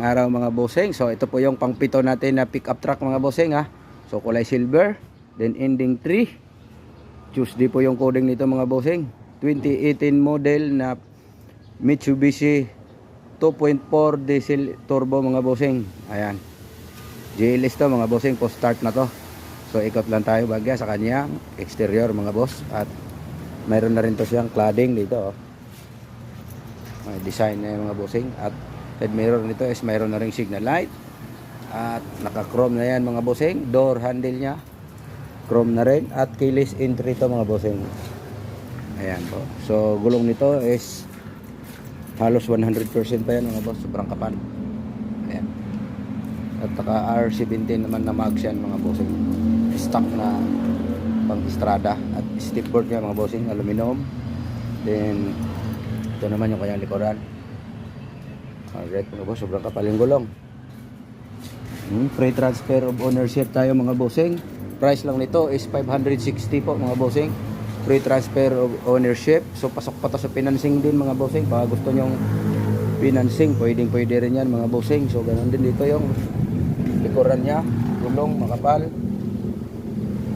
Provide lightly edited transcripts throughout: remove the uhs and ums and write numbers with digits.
Araw mga bossing. So ito po yung pangpito natin na pick up truck mga bossing ha. So kulay silver, then ending 3. Tuesday po yung coding nito mga bossing. 2018 model na Mitsubishi 2.4 diesel turbo mga bossing. Ayan. GLS to mga bossing, post start na to. So ikot lang tayo bagya sa kanyang exterior mga boss. At mayroon na rin to siyang cladding dito. May design na yung mga bossing. At side mirror nito is mayroon na ring signal light. At naka-chrome na yan mga bossing. Door handle nya chrome na rin. At keyless entry to mga bossing. Ayan po. So gulong nito is halos 100% pa yan mga boss. Sobrang kapal. Ayan. At naka R17 naman na mags yan mga bossing. Stock na pang estrada. At stepboard nya mga bossing. Aluminum. Then ito naman yung kanyang likuran. Alright mga boss, sobrang kapal yung gulong. Free transfer of ownership tayo mga bossing. Price lang nito is 560 po mga bossing. Free transfer of ownership. So pasok pa to sa financing din mga bossing. Baka gusto nyong financing, pwede rin yan mga bossing. So ganun din dito yung likuran nya. Gulong, makapal.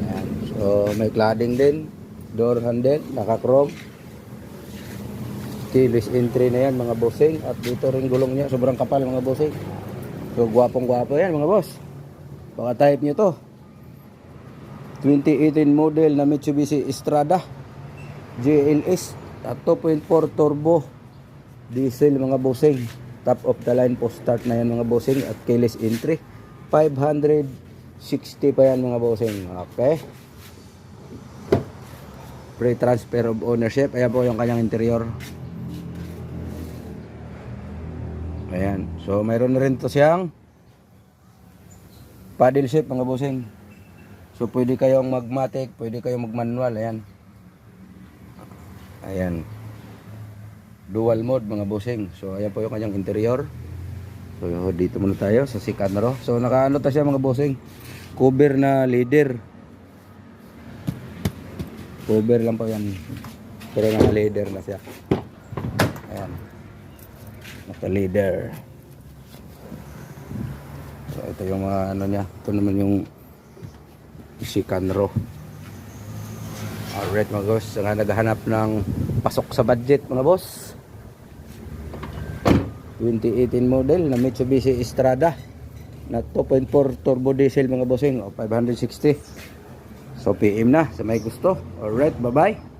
Ayan. So may cladding din. Door handle, naka-chrome. Keyless entry na yan mga bossing. At dito rin gulong niya, sobrang kapal mga bossing. So gwapong gwapo yan mga boss. Baka type nyo to. 2018 model na Mitsubishi Estrada GLS at 2.4 turbo diesel mga bossing. Top of the line post start na yan mga bossing. At keyless entry 560 pa yan mga bossing. Okay, free transfer of ownership. Ayan po yung kanyang interior. Ayan. So mayroon na rin to siyang paddle shift mga bossing. So pwede kayong magmatic, pwede kayong magmanual. Ayan. Ayan. Dual mode mga bossing. So ayan po yung kanyang interior. So dito muna tayo sa Sikanro. So nakaano ta siya mga bossing. Cover na leather. Cover lang po yan. Pero naka leather na siya. Ayan. Naka leather. So ito yung mga ano niya. Ito naman yung Sikanro. Alright mga boss. Naghahanap ng pasok sa budget mga boss. 2018 model na Mitsubishi Estrada na 2.4 turbo diesel mga bossing. O 560. So PM na sa may gusto. Alright, bye bye.